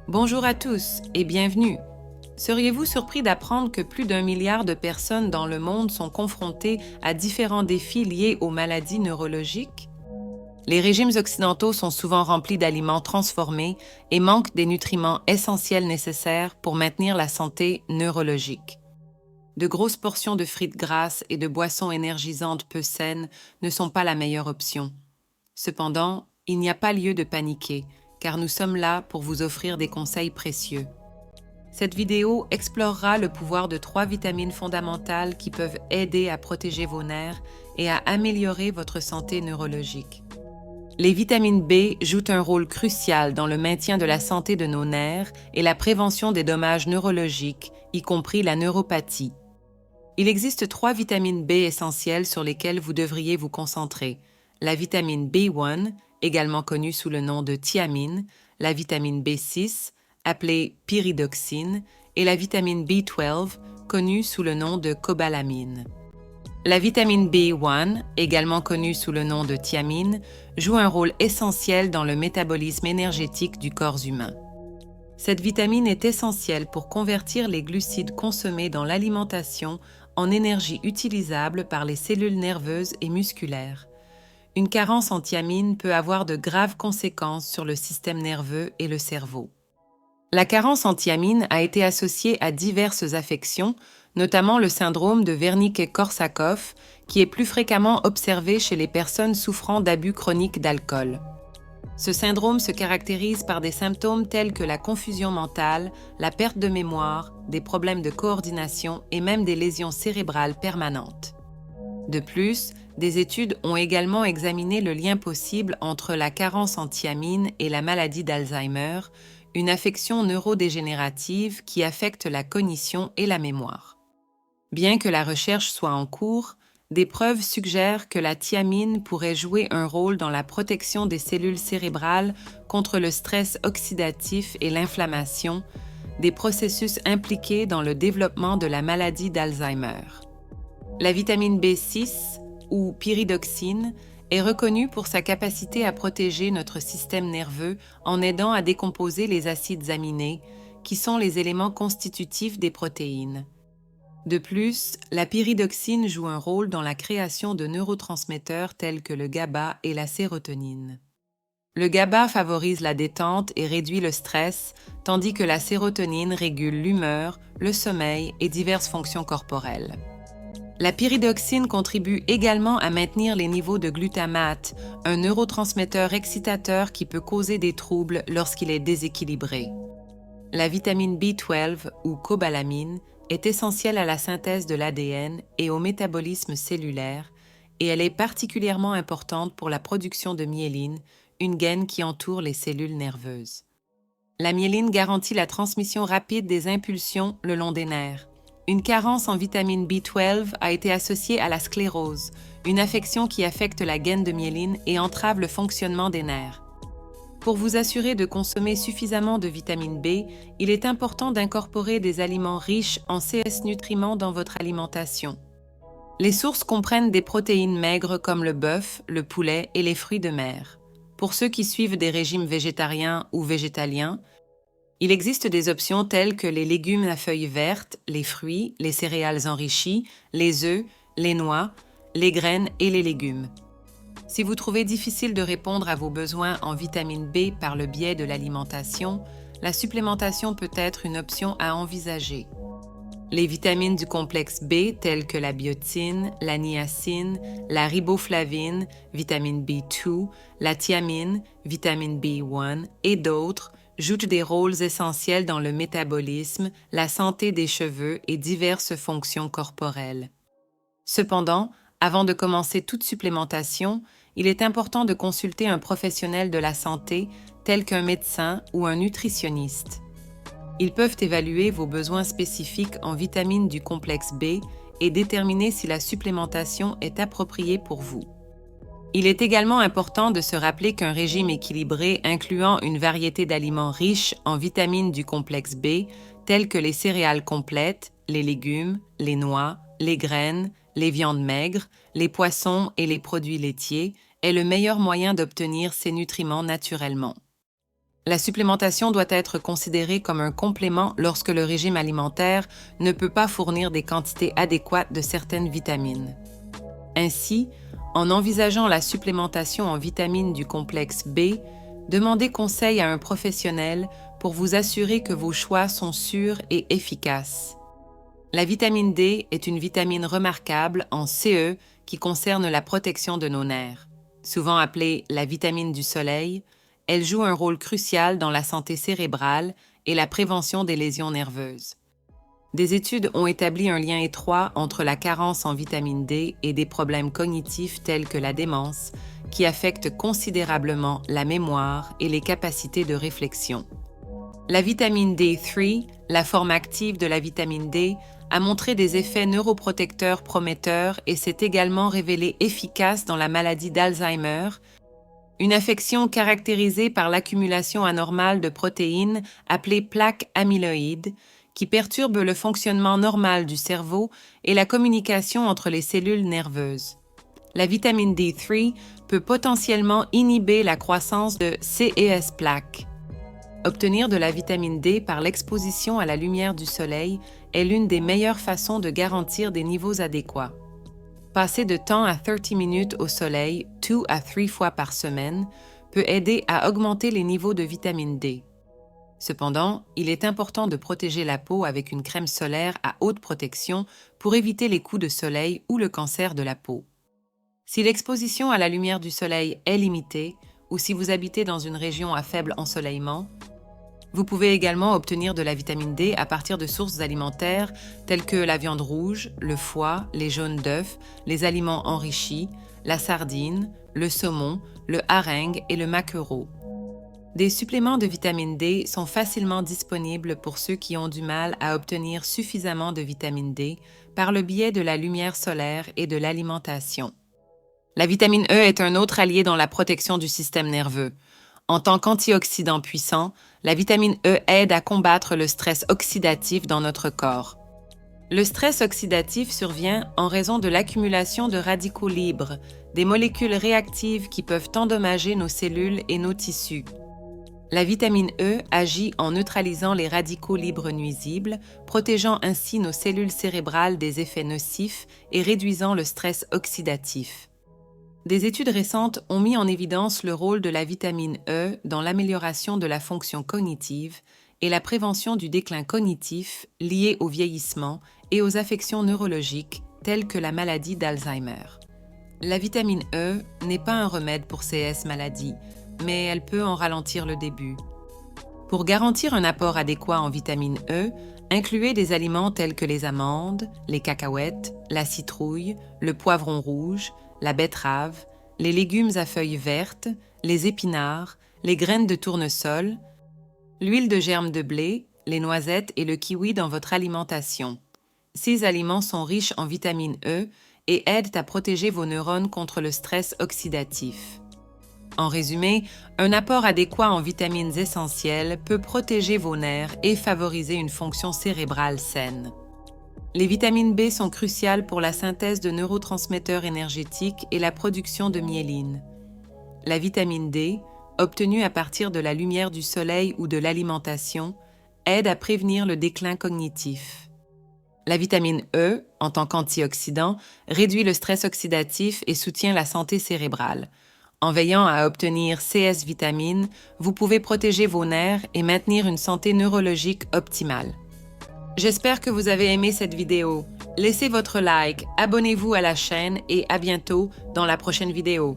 Bonjour à tous et bienvenue. Seriez-vous surpris d'apprendre que plus d'1 milliard de personnes dans le monde sont confrontées à différents défis liés aux maladies neurologiques? Les régimes occidentaux sont souvent remplis d'aliments transformés et manquent des nutriments essentiels nécessaires pour maintenir la santé neurologique. De grosses portions de frites grasses et de boissons énergisantes peu saines ne sont pas la meilleure option. Cependant, il n'y a pas lieu de paniquer, car nous sommes là pour vous offrir des conseils précieux. Cette vidéo explorera le pouvoir de 3 vitamines fondamentales qui peuvent aider à protéger vos nerfs et à améliorer votre santé neurologique. Les vitamines B jouent un rôle crucial dans le maintien de la santé de nos nerfs et la prévention des dommages neurologiques, y compris la neuropathie. Il existe 3 vitamines B essentielles sur lesquelles vous devriez vous concentrer. La vitamine B1, également connue sous le nom de thiamine, la vitamine B6, appelée pyridoxine, et la vitamine B12, connue sous le nom de cobalamine. La vitamine B1, également connue sous le nom de thiamine, joue un rôle essentiel dans le métabolisme énergétique du corps humain. Cette vitamine est essentielle pour convertir les glucides consommés dans l'alimentation en énergie utilisable par les cellules nerveuses et musculaires. Une carence en thiamine peut avoir de graves conséquences sur le système nerveux et le cerveau. La carence en thiamine a été associée à diverses affections, notamment le syndrome de Wernicke-Korsakoff, qui est plus fréquemment observé chez les personnes souffrant d'abus chroniques d'alcool. Ce syndrome se caractérise par des symptômes tels que la confusion mentale, la perte de mémoire, des problèmes de coordination et même des lésions cérébrales permanentes. De plus, des études ont également examiné le lien possible entre la carence en thiamine et la maladie d'Alzheimer, une affection neurodégénérative qui affecte la cognition et la mémoire. Bien que la recherche soit en cours, des preuves suggèrent que la thiamine pourrait jouer un rôle dans la protection des cellules cérébrales contre le stress oxydatif et l'inflammation, des processus impliqués dans le développement de la maladie d'Alzheimer. La vitamine B6, ou pyridoxine, est reconnue pour sa capacité à protéger notre système nerveux en aidant à décomposer les acides aminés, qui sont les éléments constitutifs des protéines. De plus, la pyridoxine joue un rôle dans la création de neurotransmetteurs tels que le GABA et la sérotonine. Le GABA favorise la détente et réduit le stress, tandis que la sérotonine régule l'humeur, le sommeil et diverses fonctions corporelles. La pyridoxine contribue également à maintenir les niveaux de glutamate, un neurotransmetteur excitateur qui peut causer des troubles lorsqu'il est déséquilibré. La vitamine B12 ou cobalamine est essentielle à la synthèse de l'ADN et au métabolisme cellulaire, et elle est particulièrement importante pour la production de myéline, une gaine qui entoure les cellules nerveuses. La myéline garantit la transmission rapide des impulsions le long des nerfs. Une carence en vitamine B12 a été associée à la sclérose, une affection qui affecte la gaine de myéline et entrave le fonctionnement des nerfs. Pour vous assurer de consommer suffisamment de vitamine B, il est important d'incorporer des aliments riches en ces nutriments dans votre alimentation. Les sources comprennent des protéines maigres comme le bœuf, le poulet et les fruits de mer. Pour ceux qui suivent des régimes végétariens ou végétaliens, il existe des options telles que les légumes à feuilles vertes, les fruits, les céréales enrichies, les œufs, les noix, les graines et les légumes. Si vous trouvez difficile de répondre à vos besoins en vitamine B par le biais de l'alimentation, la supplémentation peut être une option à envisager. Les vitamines du complexe B telles que la biotine, la niacine, la riboflavine, vitamine B2, la thiamine, vitamine B1 et d'autres jouent des rôles essentiels dans le métabolisme, la santé des cheveux et diverses fonctions corporelles. Cependant, avant de commencer toute supplémentation, il est important de consulter un professionnel de la santé tel qu'un médecin ou un nutritionniste. Ils peuvent évaluer vos besoins spécifiques en vitamines du complexe B et déterminer si la supplémentation est appropriée pour vous. Il est également important de se rappeler qu'un régime équilibré incluant une variété d'aliments riches en vitamines du complexe B, tels que les céréales complètes, les légumes, les noix, les graines, les viandes maigres, les poissons et les produits laitiers, est le meilleur moyen d'obtenir ces nutriments naturellement. La supplémentation doit être considérée comme un complément lorsque le régime alimentaire ne peut pas fournir des quantités adéquates de certaines vitamines. Ainsi, en envisageant la supplémentation en vitamines du complexe B, demandez conseil à un professionnel pour vous assurer que vos choix sont sûrs et efficaces. La vitamine D est une vitamine remarquable en CE qui concerne la protection de nos nerfs. Souvent appelée la vitamine du soleil, elle joue un rôle crucial dans la santé cérébrale et la prévention des lésions nerveuses. Des études ont établi un lien étroit entre la carence en vitamine D et des problèmes cognitifs tels que la démence, qui affectent considérablement la mémoire et les capacités de réflexion. La vitamine D3, la forme active de la vitamine D, a montré des effets neuroprotecteurs prometteurs et s'est également révélée efficace dans la maladie d'Alzheimer, une affection caractérisée par l'accumulation anormale de protéines appelées plaques amyloïdes, qui perturbe le fonctionnement normal du cerveau et la communication entre les cellules nerveuses. La vitamine D3 peut potentiellement inhiber la croissance de CES plaques. Obtenir de la vitamine D par l'exposition à la lumière du soleil est l'une des meilleures façons de garantir des niveaux adéquats. Passer de temps à 30 minutes au soleil 2 à 3 fois par semaine peut aider à augmenter les niveaux de vitamine D. Cependant, il est important de protéger la peau avec une crème solaire à haute protection pour éviter les coups de soleil ou le cancer de la peau. Si l'exposition à la lumière du soleil est limitée ou si vous habitez dans une région à faible ensoleillement, vous pouvez également obtenir de la vitamine D à partir de sources alimentaires telles que la viande rouge, le foie, les jaunes d'œufs, les aliments enrichis, la sardine, le saumon, le hareng et le maquereau. Des suppléments de vitamine D sont facilement disponibles pour ceux qui ont du mal à obtenir suffisamment de vitamine D par le biais de la lumière solaire et de l'alimentation. La vitamine E est un autre allié dans la protection du système nerveux. En tant qu'antioxydant puissant, la vitamine E aide à combattre le stress oxydatif dans notre corps. Le stress oxydatif survient en raison de l'accumulation de radicaux libres, des molécules réactives qui peuvent endommager nos cellules et nos tissus. La vitamine E agit en neutralisant les radicaux libres nuisibles, protégeant ainsi nos cellules cérébrales des effets nocifs et réduisant le stress oxydatif. Des études récentes ont mis en évidence le rôle de la vitamine E dans l'amélioration de la fonction cognitive et la prévention du déclin cognitif lié au vieillissement et aux affections neurologiques telles que la maladie d'Alzheimer. La vitamine E n'est pas un remède pour ces maladies, mais elle peut en ralentir le début. Pour garantir un apport adéquat en vitamine E, incluez des aliments tels que les amandes, les cacahuètes, la citrouille, le poivron rouge, la betterave, les légumes à feuilles vertes, les épinards, les graines de tournesol, l'huile de germe de blé, les noisettes et le kiwi dans votre alimentation. Ces aliments sont riches en vitamine E et aident à protéger vos neurones contre le stress oxydatif. En résumé, un apport adéquat en vitamines essentielles peut protéger vos nerfs et favoriser une fonction cérébrale saine. Les vitamines B sont cruciales pour la synthèse de neurotransmetteurs énergétiques et la production de myéline. La vitamine D, obtenue à partir de la lumière du soleil ou de l'alimentation, aide à prévenir le déclin cognitif. La vitamine E, en tant qu'antioxydant, réduit le stress oxydatif et soutient la santé cérébrale. En veillant à obtenir CS vitamines, vous pouvez protéger vos nerfs et maintenir une santé neurologique optimale. J'espère que vous avez aimé cette vidéo. Laissez votre like, abonnez-vous à la chaîne et à bientôt dans la prochaine vidéo.